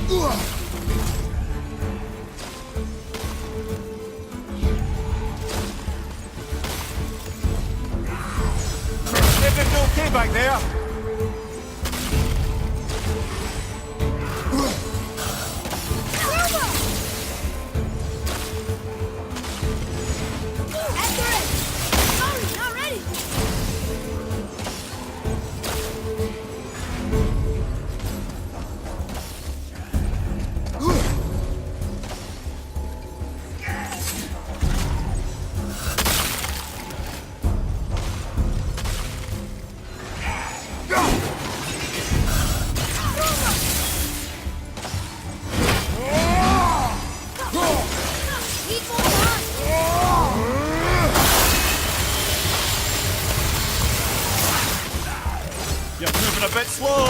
Everything okay back there? You're moving a bit slow.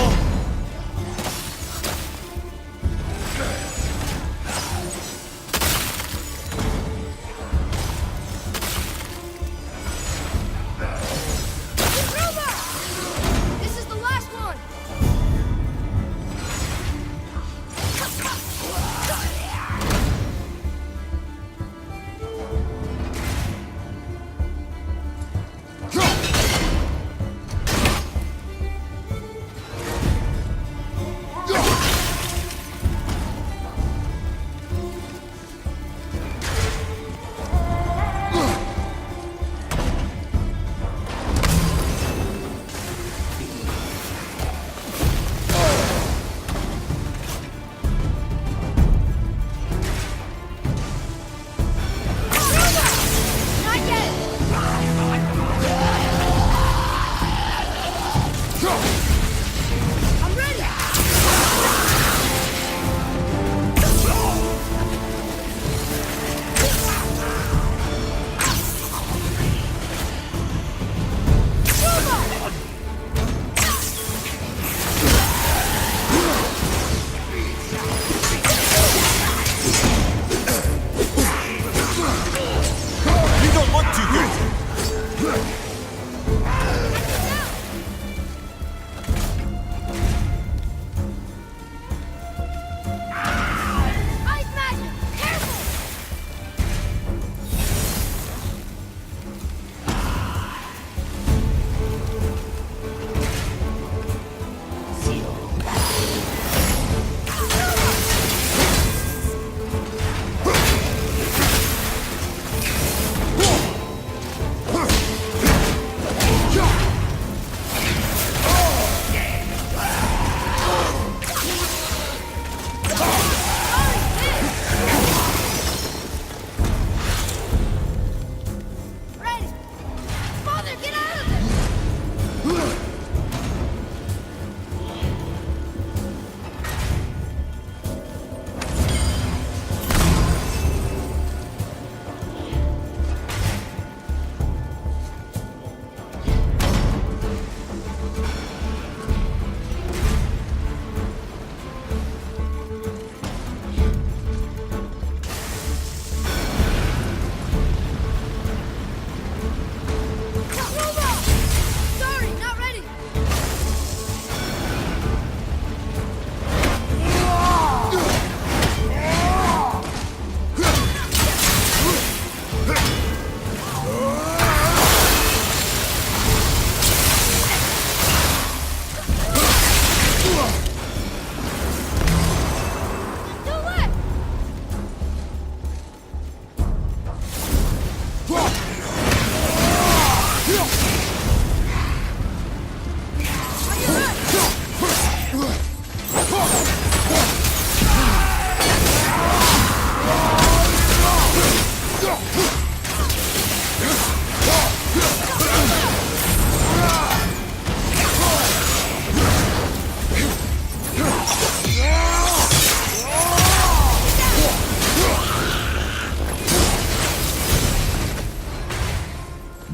This is the last one!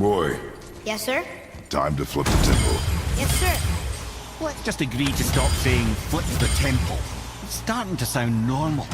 Boy, Yes, sir? time to flip the temple. Yes, sir. Let's just agree to stop saying flip the temple. It's starting to sound normal.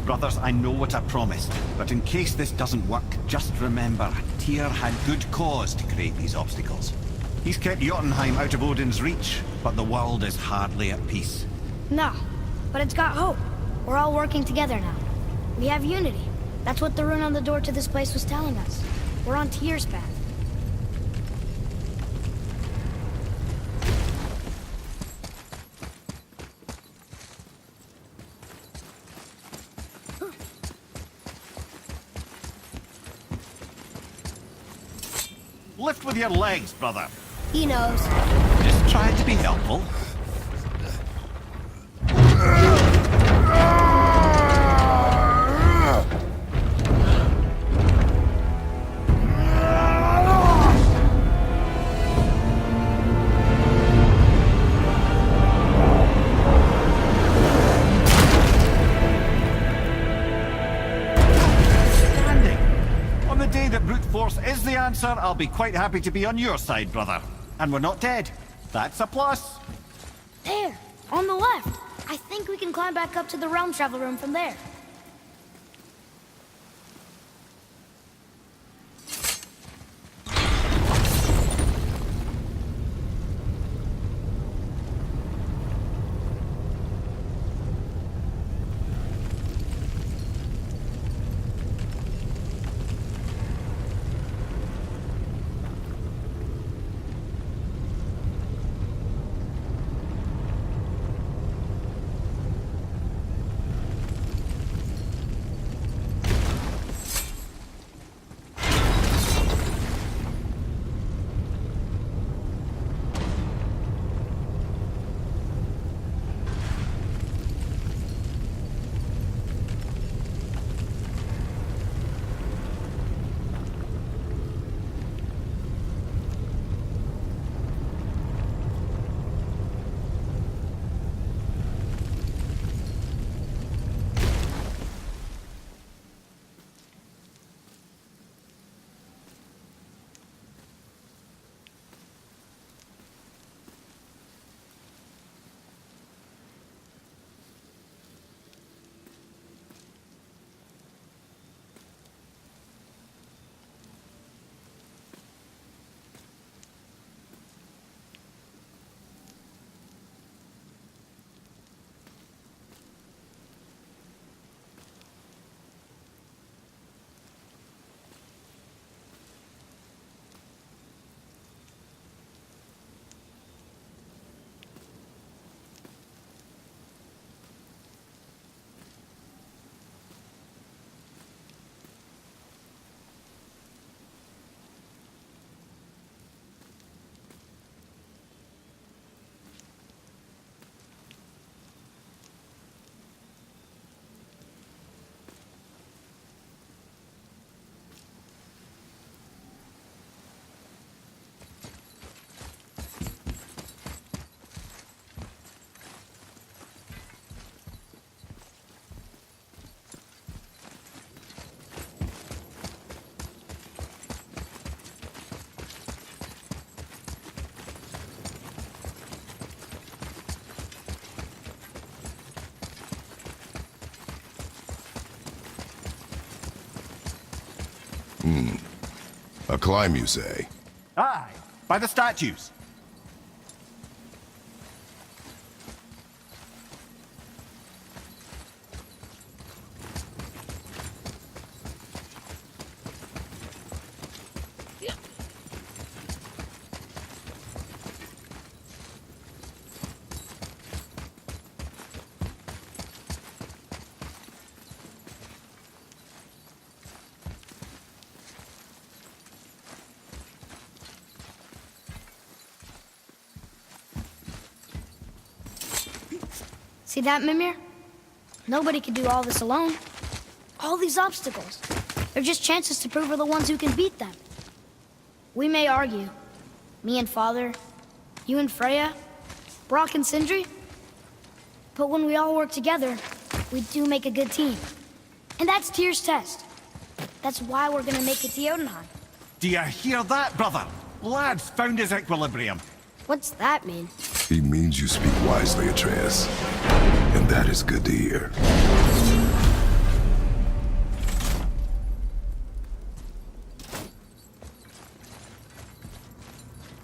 Brothers, I know what I promised, but in case this doesn't work, just remember, Tyr had good cause to create these obstacles. He's kept Jotunheim out of Odin's reach, but the world is hardly at peace. No, but it's got hope. We're all working together now. We have unity. That's what the rune on the door to this place was telling us. We're on Tyr's path. Lift with your legs, brother. He knows. Just trying to be helpful. On the day that brute force is the answer, I'll be quite happy to be on your side, brother. And we're not dead. That's a plus. There, on the left. I think we can climb back up to the realm travel room from there. A climb, you say? Aye, by the statues. See that, Mimir? Nobody could do all this alone. All these obstacles. They're just chances to prove we're the ones who can beat them. We may argue. Me and Father, you and Freya, Brock and Sindri. But when we all work together, we do make a good team. And that's Tyr's test. That's why we're gonna make it to Jotunheim. Do you hear that, brother? Lad's found his equilibrium. What's that mean? He means you speak wisely, Atreus. And that is good to hear.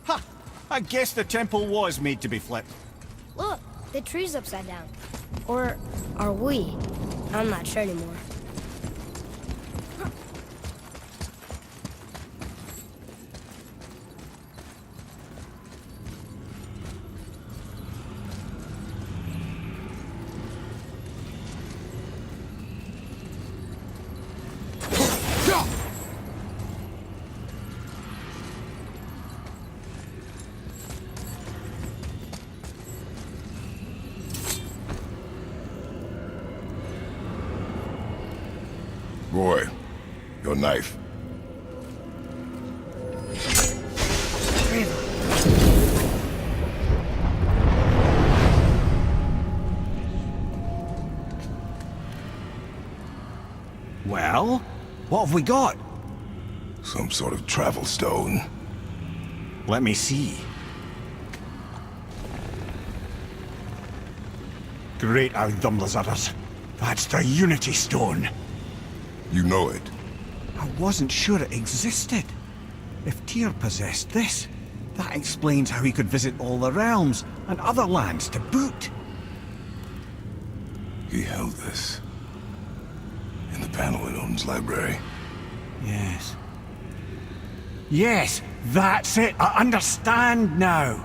Ha! I guess the temple was made to be flipped. Look, the tree's upside down. Or are we? I'm not sure anymore. Boy, your knife. Well, what have we got? Some sort of travel stone. Let me see. Great Audumlazaras. That's the Unity Stone. You know it. I wasn't sure it existed. If Tyr possessed this, that explains how he could visit all the realms and other lands to boot. He held this. In the panel in Odin's library. Yes. Yes, that's it. I understand now.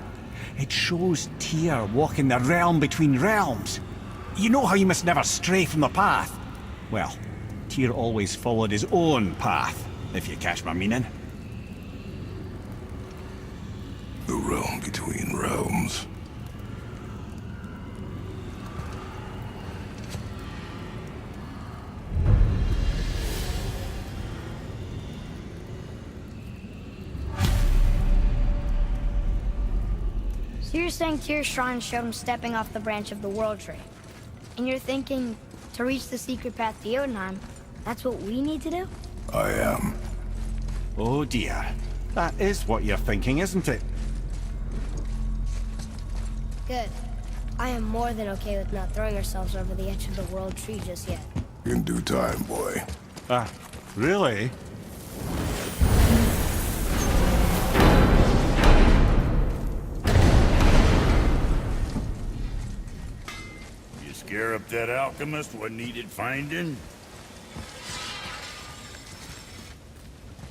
It shows Tyr walking the realm between realms. You know how you must never stray from the path? Well, Tyr always followed his own path, if you catch my meaning. The realm between realms. So you're saying Tyr's shrine showed him stepping off the branch of the World Tree. And you're thinking, to reach the secret path to Jotunheim, that's what we need to do? I am. Oh dear. That is what you're thinking, isn't it? Good. I am more than okay with not throwing ourselves over the edge of the World Tree just yet. In due time, boy. Ah, really? You scare up that alchemist what needed finding?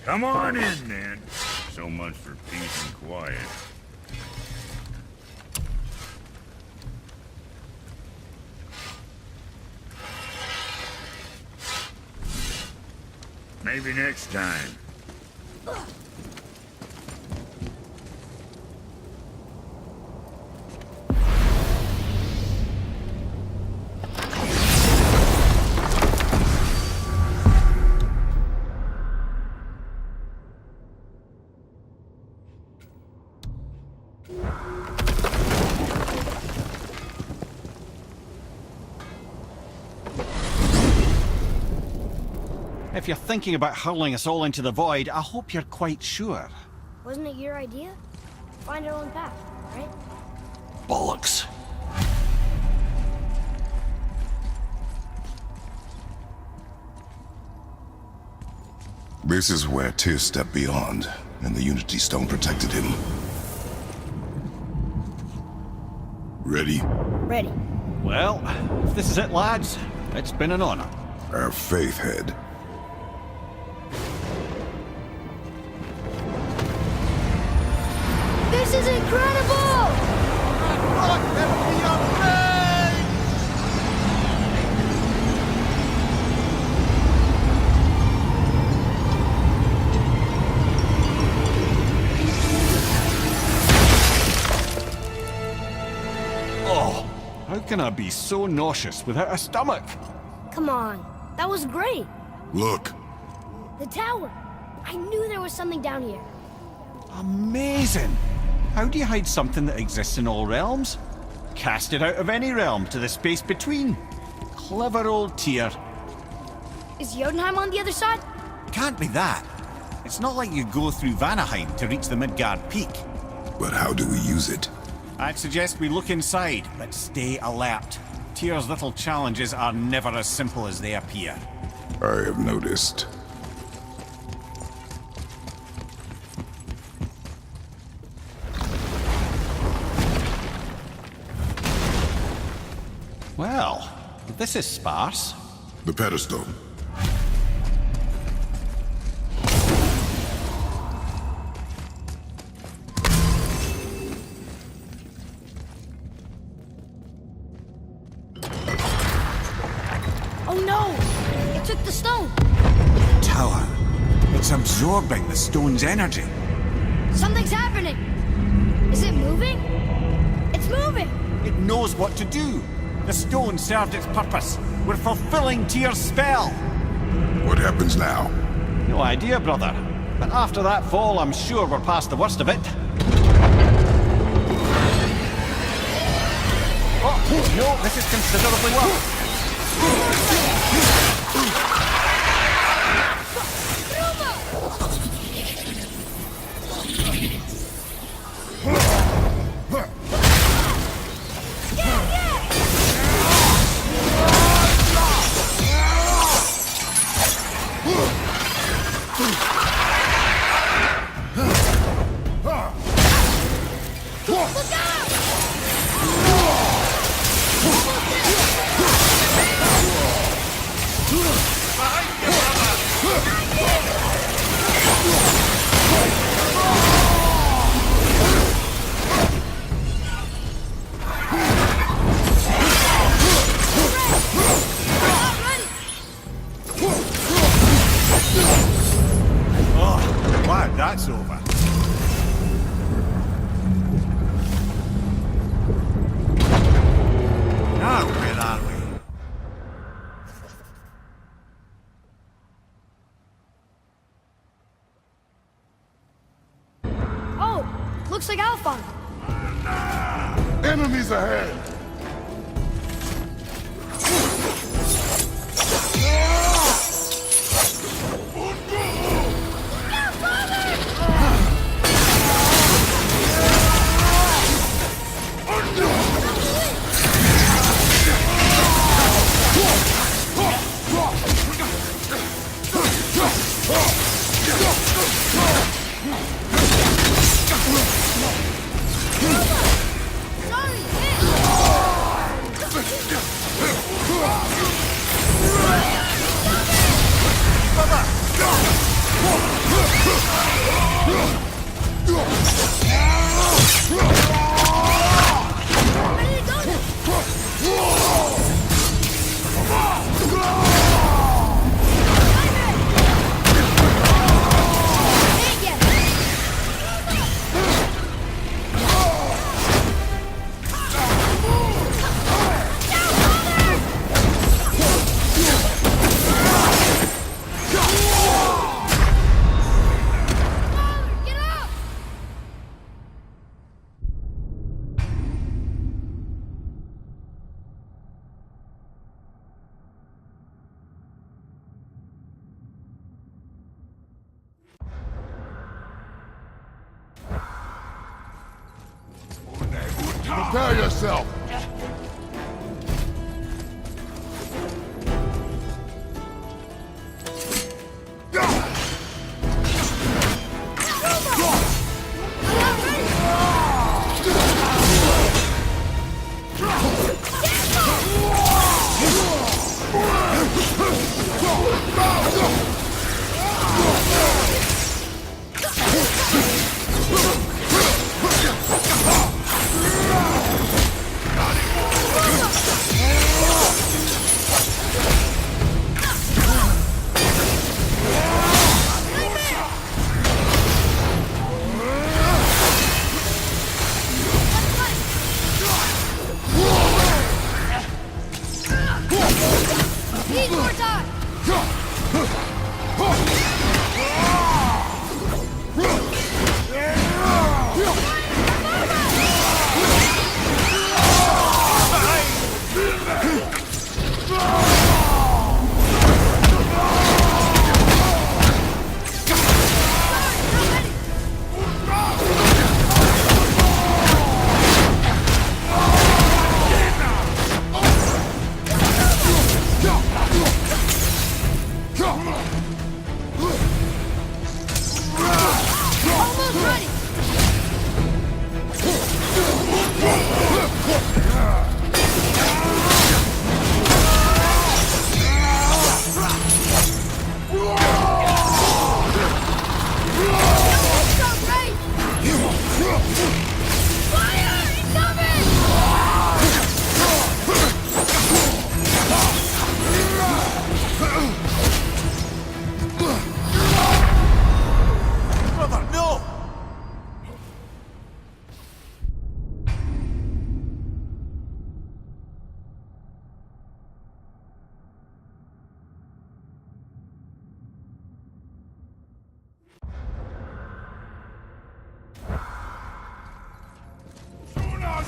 Come on in, then. So much for peace and quiet. Maybe next time. If you're thinking about hurling us all into the void, I hope you're quite sure. Wasn't it your idea? Find our own path, right? Bollocks. This is where Tyr stepped beyond, and the Unity Stone protected him. Ready? Ready. Well, if this is it, lads, it's been an honor. Our faith head. This is incredible! Oh, how can I be so nauseous without a stomach? Come on. That was great. Look, The tower. I knew there was something down here. Amazing! How do you hide something that exists in all realms? Cast it out of any realm to the space between. Clever old Tyr. Is Jotunheim on the other side? Can't be that. It's not like you go through Vanaheim to reach the Midgard Peak. but how do we use it? I'd suggest we look inside, but stay alert. Tyr's little challenges are never as simple as they appear. I have noticed. Well, this is sparse. The pedestal. Oh no! It took the stone! Tower. It's absorbing the stone's energy. Something's happening! Is it moving? It's moving! It knows what to do. The stone served its purpose. We're fulfilling Tyr's spell. What happens now? No idea, brother. But after that fall, I'm sure we're past the worst of it. Oh, no, this is considerably worse. Oh, glad that's over. Now, where are we? Oh! Looks like Alphon! Enemies ahead! Prepare yourself!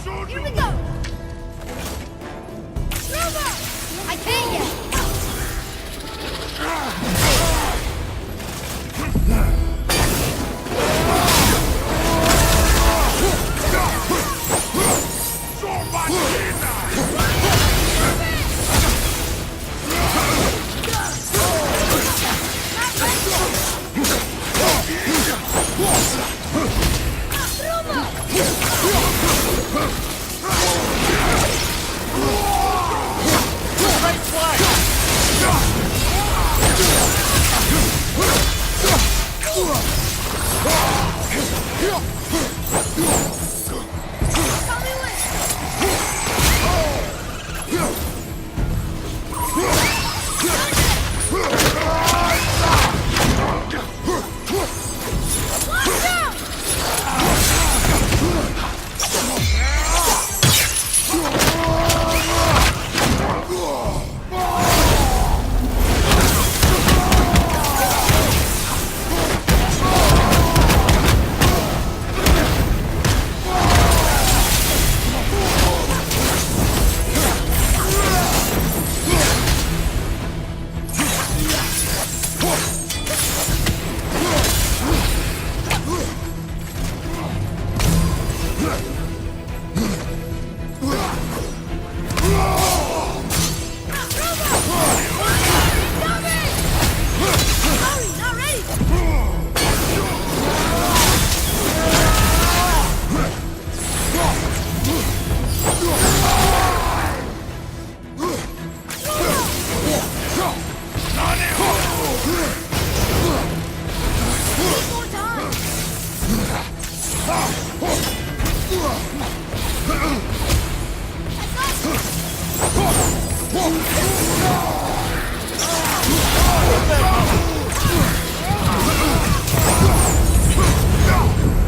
Here we go! Snowball! I can't yet!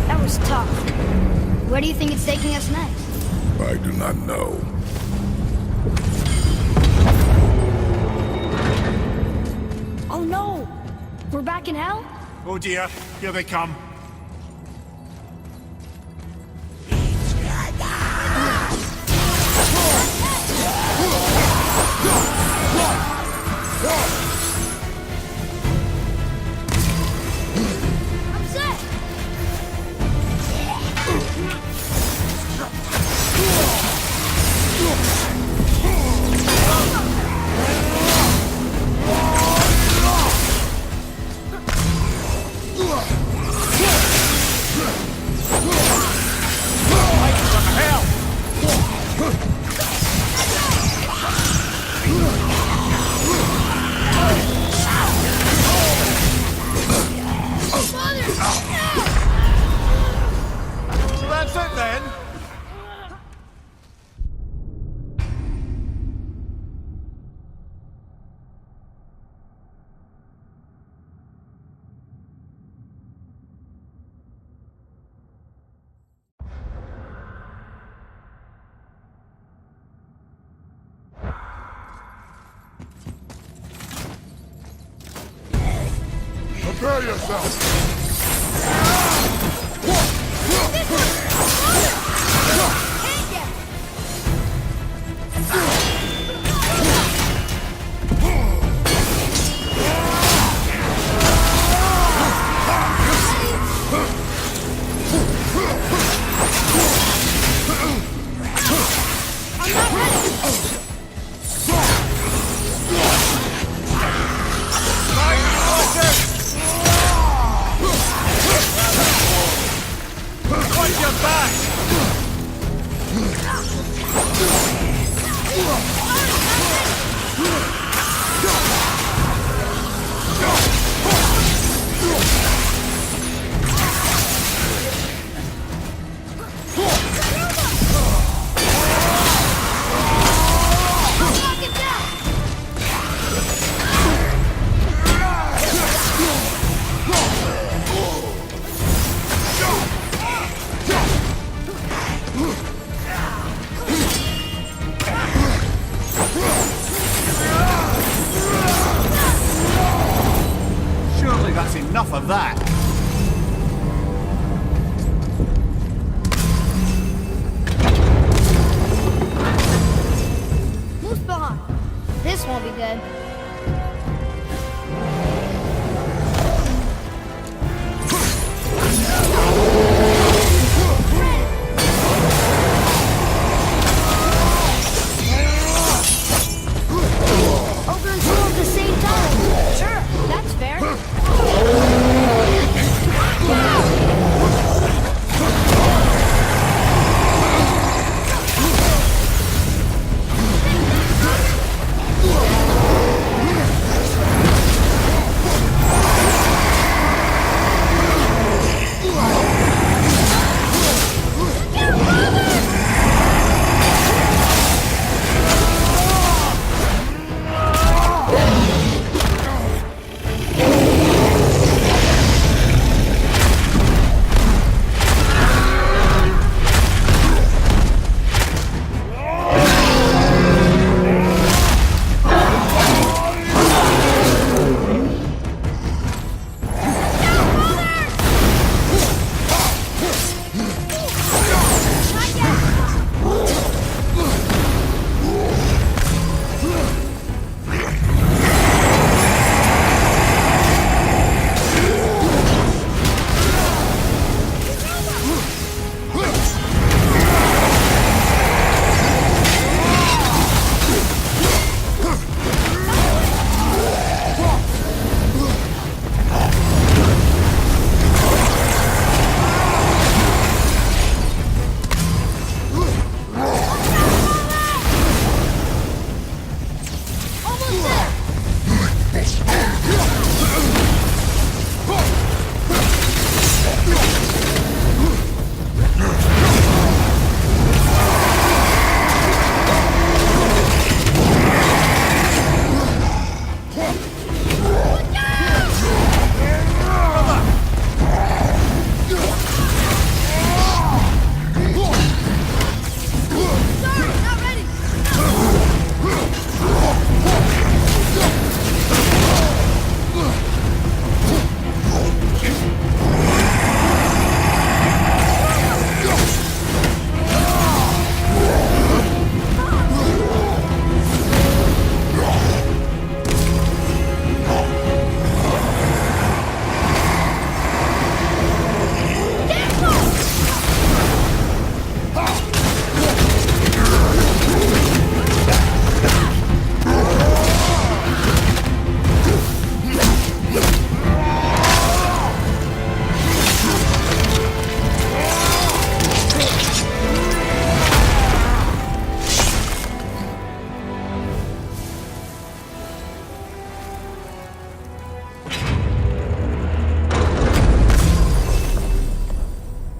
That was tough. Where do you think it's taking us next? I do not know. Oh no! We're back in hell? Oh dear, here they come. I'm set! So that's it then? Prepare yourself! This won't be good. Over and through at the same time. Sure, that's fair.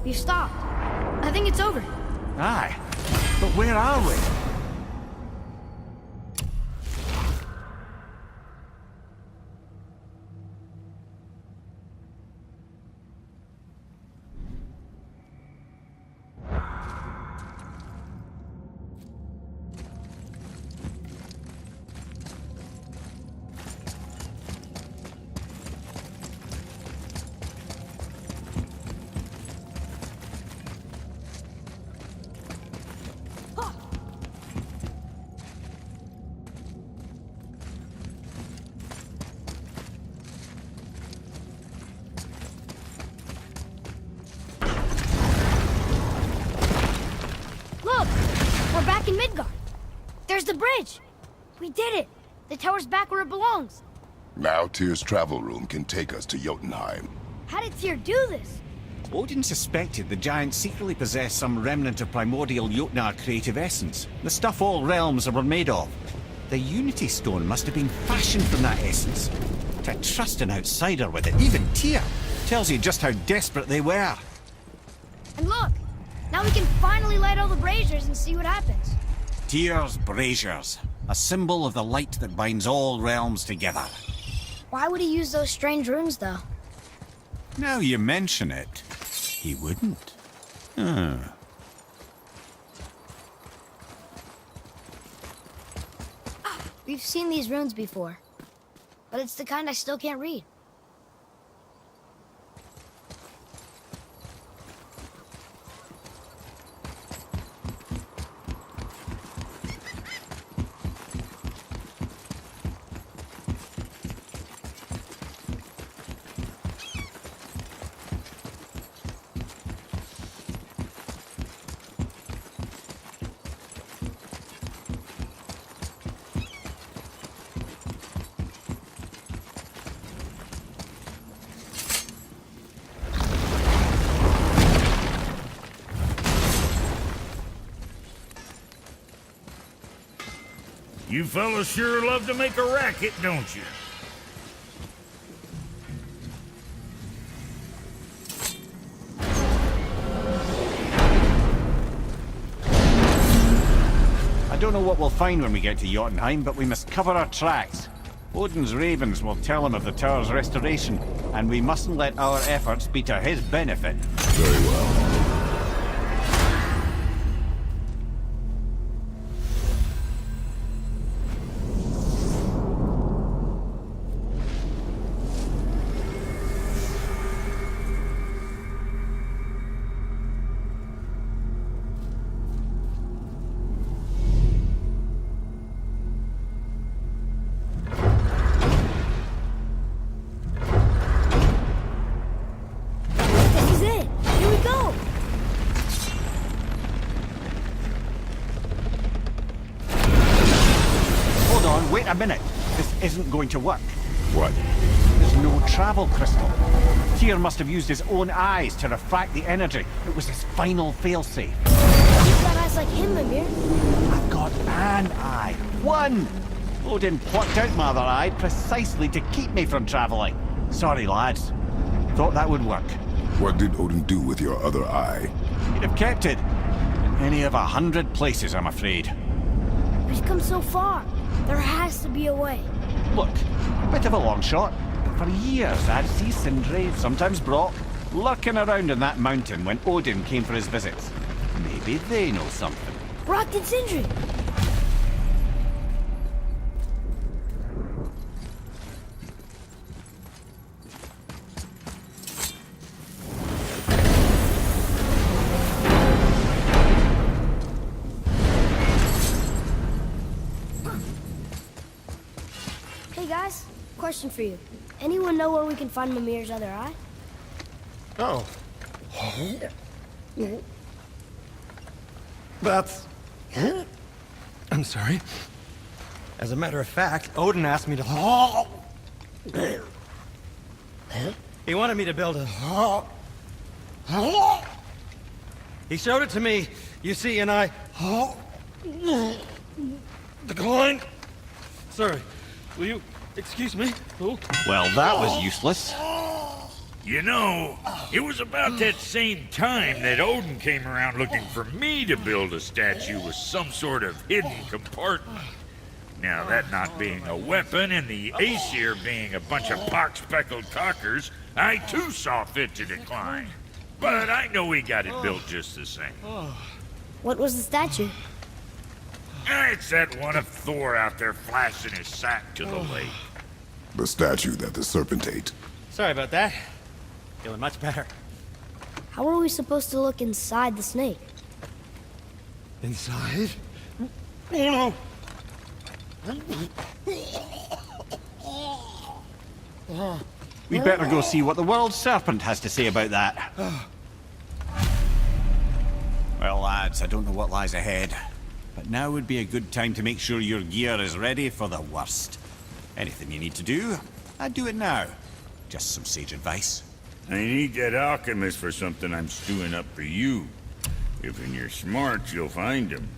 We've stopped. I think it's over. Aye. But where are we? Look! We're back in Midgard. There's the bridge. We did it. The tower's back where it belongs. Now Tyr's travel room can take us to Jotunheim. How did Tyr do this? Odin suspected the giants secretly possessed some remnant of primordial Jotnar creative essence, the stuff all realms were made of. The Unity Stone must have been fashioned from that essence. To trust an outsider with it, even Tyr, tells you just how desperate they were. And look! Now we can finally light all the braziers and see what happens. Tyr's braziers, a symbol of the light that binds all realms together. Why would he use those strange runes, though? Now you mention it, he wouldn't. We've seen these runes before, but it's the kind I still can't read. You fellas sure love to make a racket, don't you? I don't know what we'll find when we get to Jotunheim, but we must cover our tracks. Odin's ravens will tell him of the tower's restoration, and we mustn't let our efforts be to his benefit. Very well. This is it. Here we go. Hold on, wait a minute. This isn't going to work. What? There's no travel crystal. Tyr must have used his own eyes to refract the energy. It was his final failsafe. You've got eyes like him, Mimir. I've got an eye. One! Odin plucked out my other eye precisely to keep me from traveling. Sorry, lads. Thought that would work. What did Odin do with your other eye? He'd have kept it. In any of 100 places, I'm afraid. We've come so far. There has to be a way. Look, a bit of a long shot, but for years I'd see Sindri, sometimes Brock, lurking around in that mountain when Odin came for his visits. Maybe they know something. Brock and Sindri. Hey guys, question for you. Anyone know where we can find Mimir's other eye? Oh. That's... I'm sorry. As a matter of fact, Odin asked me to... He wanted me to build a... He showed it to me, you see, and I... Declined. Sorry. Will you excuse me? Oh. Well, that was useless. You know, it was about that same time that Odin came around looking for me to build a statue with some sort of hidden compartment. Now, that not being a weapon and the Aesir being a bunch of pock-speckled cockers, I too saw fit to decline. But I know he got it built just the same. What was the statue? It's that one of Thor out there flashing his sack to the lake. The statue that the serpent ate. Sorry about that. Feeling much better. How are we supposed to look inside the snake? Inside? Oh no! We'd better go see what the world serpent has to say about that. Well, lads, I don't know what lies ahead, but now would be a good time to make sure your gear is ready for the worst. Anything you need to do, I'd do it now. Just some sage advice. I need that alchemist for something I'm stewing up for you. If in your smarts, you'll find him.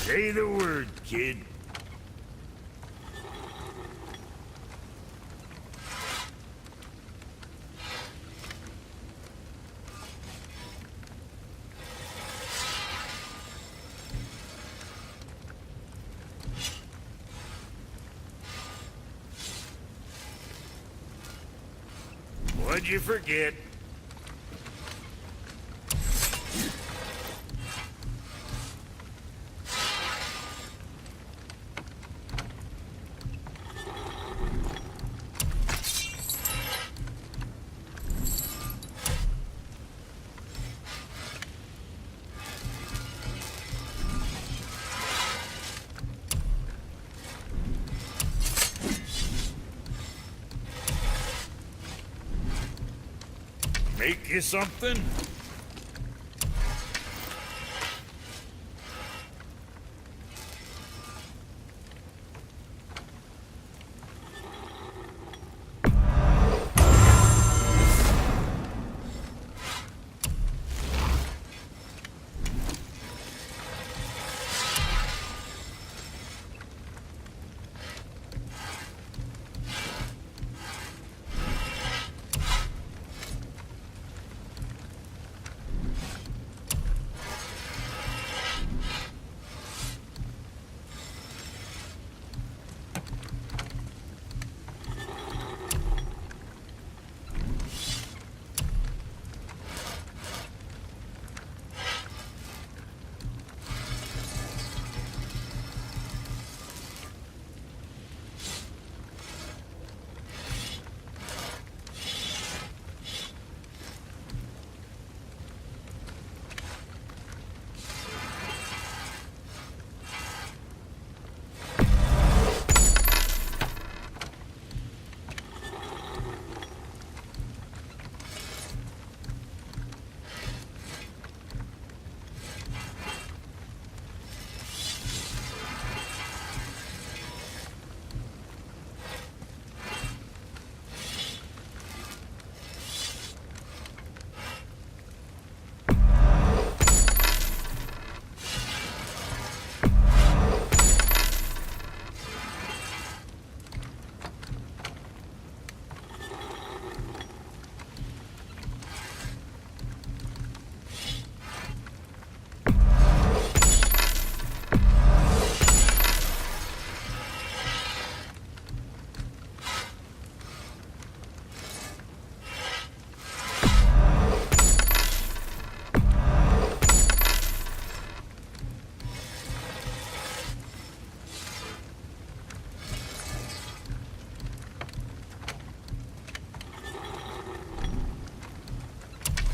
Say the word, kid. What'd you forget? Make you something?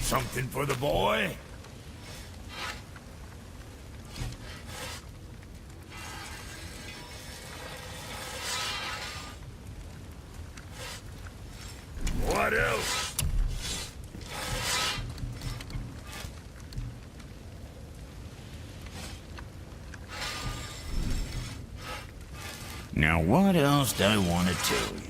Something for the boy? What else? Now, what else do I want to tell you?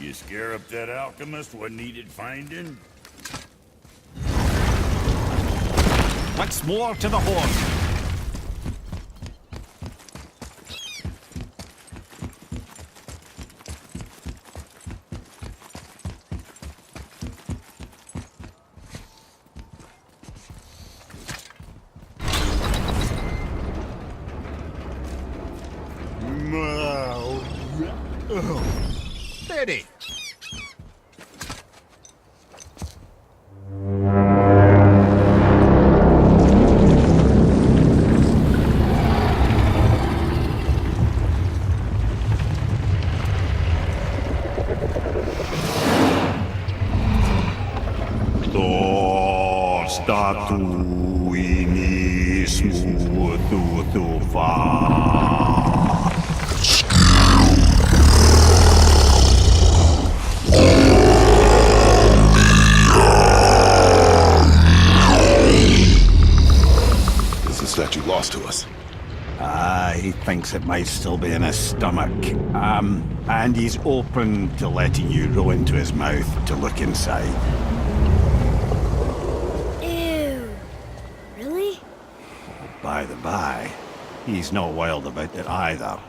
You scare up that alchemist what needed finding? Once more to the horse. Steady. Is the statue lost to us? He thinks it might still be in his stomach. And he's open to letting you roll into his mouth to look inside. Ew. Really? By the by, he's not wild about it either.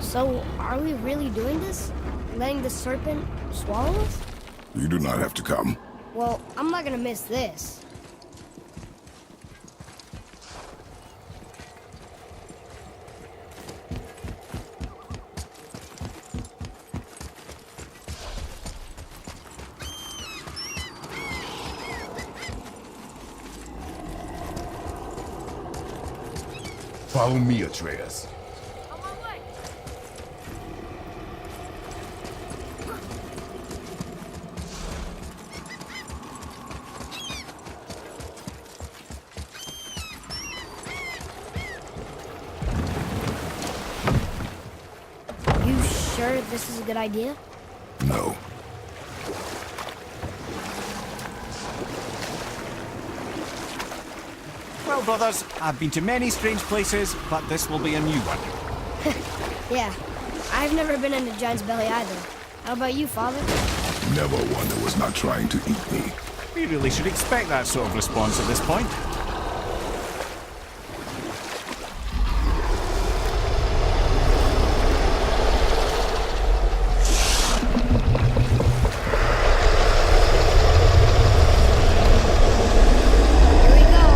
So, are we really doing this? Letting the serpent swallow us? You do not have to come. Well, I'm not gonna miss this. Follow me, Atreus. You sure this is a good idea? No. Well, brothers, I've been to many strange places, but this will be a new one. Yeah. I've never been into Giant's Belly either. How about you, Father? Never one that was not trying to eat me. We really should expect that sort of response at this point. Here we go.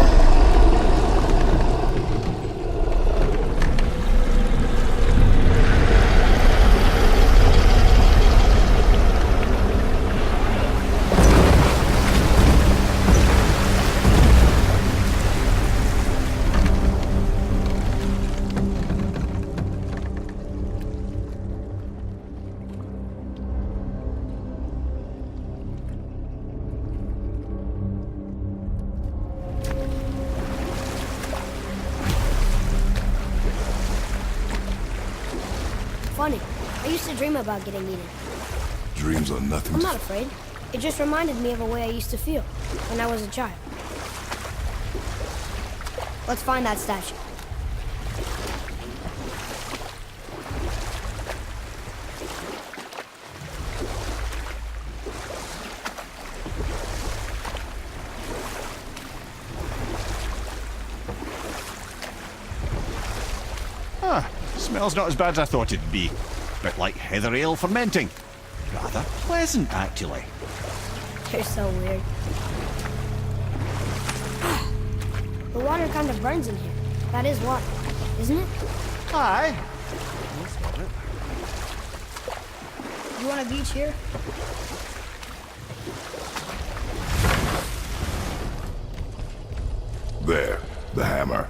a dream about getting eaten. Dreams are nothing I'm to... not afraid. It just reminded me of a way I used to feel when I was a child. Let's find that statue. Smells not as bad as I thought it'd be. Bit like heather ale fermenting. Rather pleasant, actually. You're so weird. The water kind of burns in here. That is water, isn't it? Aye. You want a beach here? There, the hammer.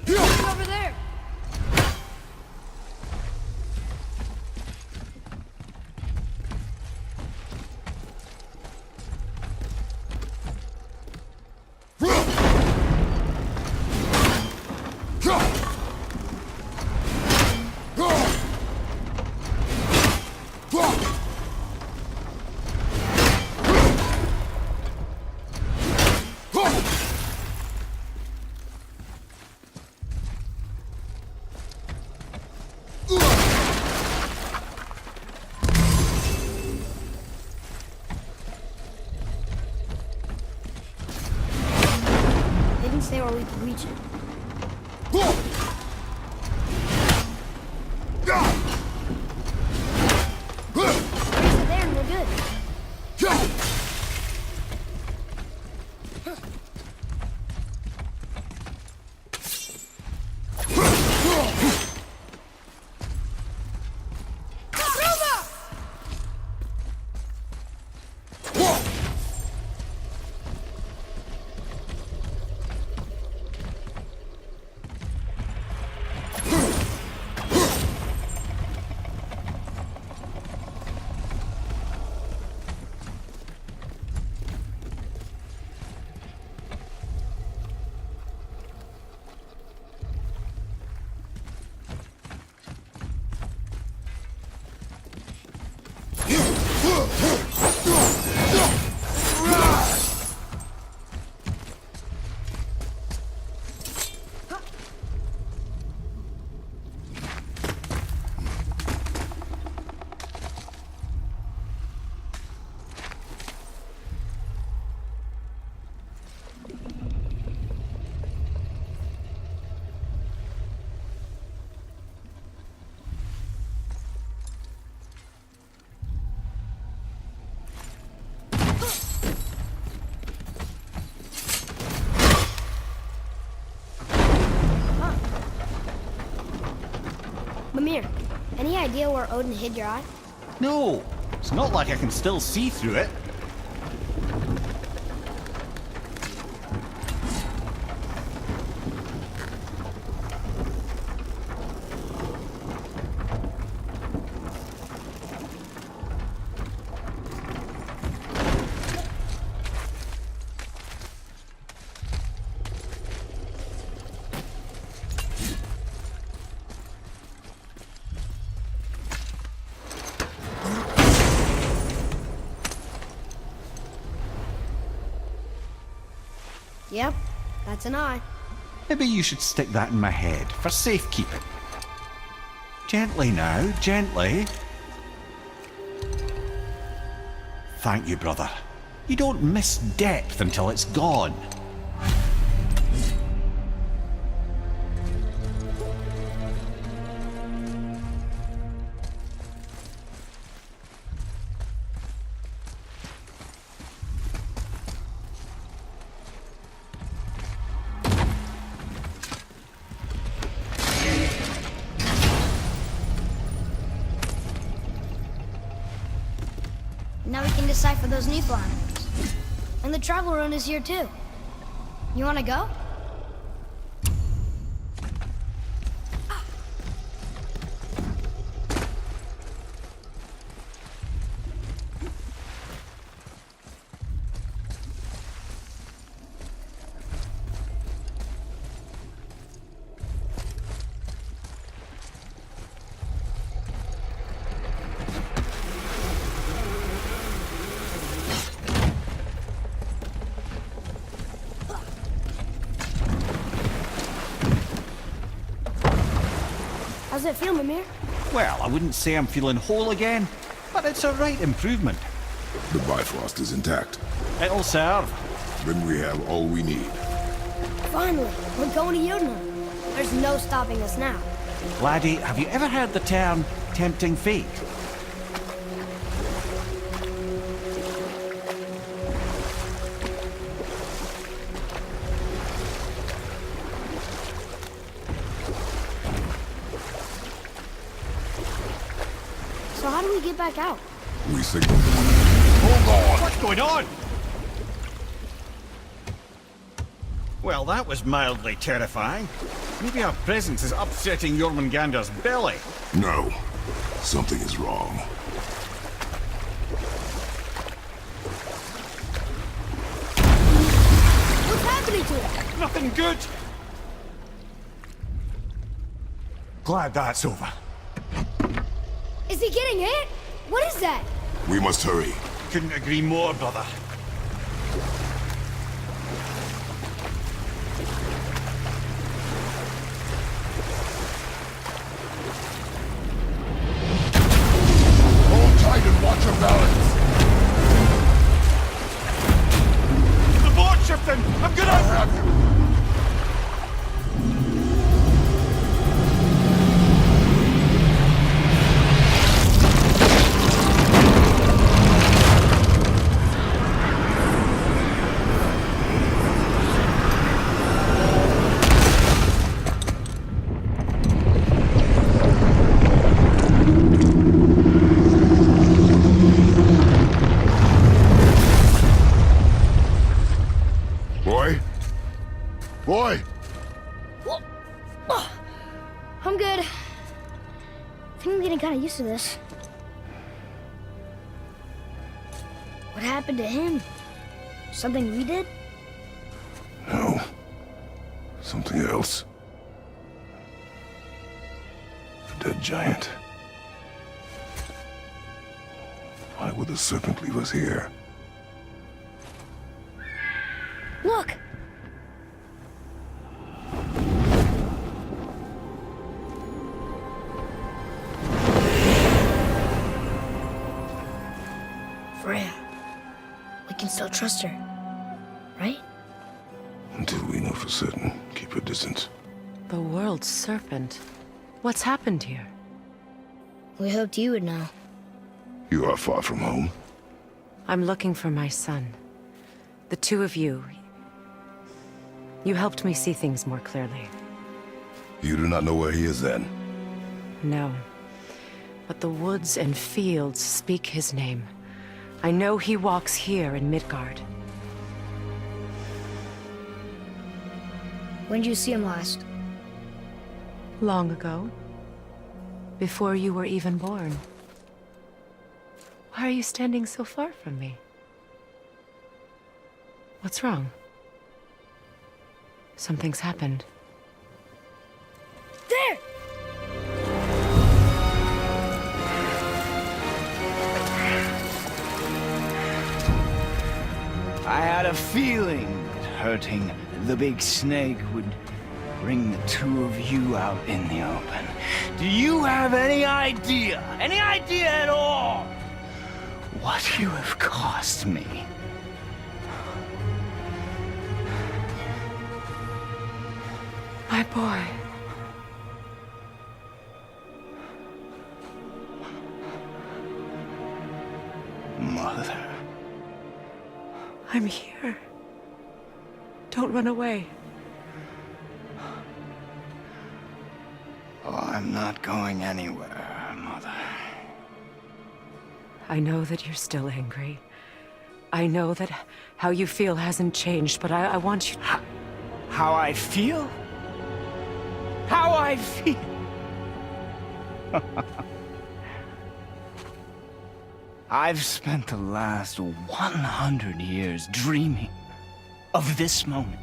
Over there! They didn't say where we could reach it. Place it there and we're good. Mimir, any idea where Odin hid your eye? No, it's not like I can still see through it. Yep, that's an eye. Maybe you should stick that in my head for safekeeping. Gently now, gently. Thank you, brother. You don't miss depth until it's gone. Now we can decipher those Niflheim runes. And the travel rune is here too. You wanna go? How's it feel, Mimir? Well, I wouldn't say I'm feeling whole again, but it's a right improvement. The Bifrost is intact. It'll serve. Then we have all we need. Finally, we're going to Jotunheim. There's no stopping us now. Laddie, have you ever heard the term tempting fate? So how do we get back out? We signal. Hold on! What's going on? Well, that was mildly terrifying. Maybe our presence is upsetting Jormungandr's belly. No. Something is wrong. What's happening to it? Nothing good. Glad that's over. Is he getting hit? What is that? We must hurry. Couldn't agree more, brother. Hold tight and watch your balance. The board shifting! I'm gonna have you! Boy! I'm good. I think I'm getting kind of used to this. What happened to him? Something we did? No. Something else. A dead giant. Why would the serpent leave us here? Look! Freya. We can still trust her, right? Until we know for certain, keep her distant. The world's serpent. What's happened here? We hoped you would know. You are far from home. I'm looking for my son. The two of you. You helped me see things more clearly. You do not know where he is then? No. But the woods and fields speak his name. I know he walks here in Midgard. When did you see him last? Long ago. Before you were even born. Why are you standing so far from me? What's wrong? Something's happened. There! I had a feeling that hurting the big snake would bring the two of you out in the open. Do you have any idea at all, what you have cost me. My boy. Mother. I'm here. Don't run away. Oh, I'm not going anywhere, Mother. I know that you're still angry. I know that how you feel hasn't changed, but I want you to... How I feel? How I feel? I've spent the last 100 years dreaming of this moment.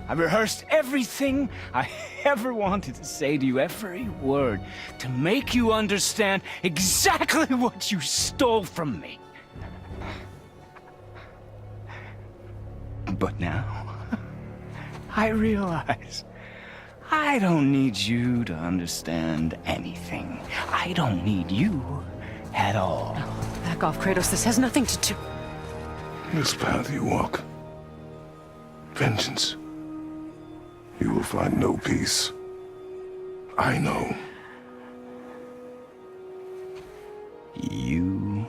I rehearsed everything I ever wanted to say to you, every word, to make you understand exactly what you stole from me. But now, I realize I don't need you to understand anything. I don't need you at all. Back off, Kratos. This has nothing to do... This path you walk, vengeance, you will find no peace. I know. You...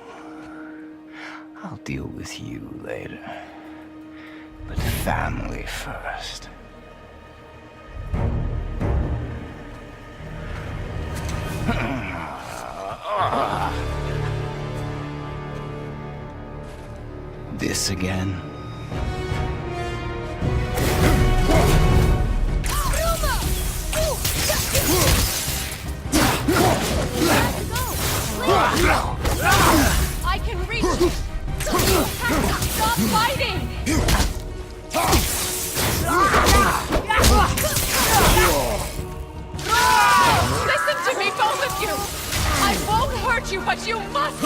I'll deal with you later. But family first. This again? I can reach it! Stop fighting! Listen to me, both of you! I won't hurt you, but you must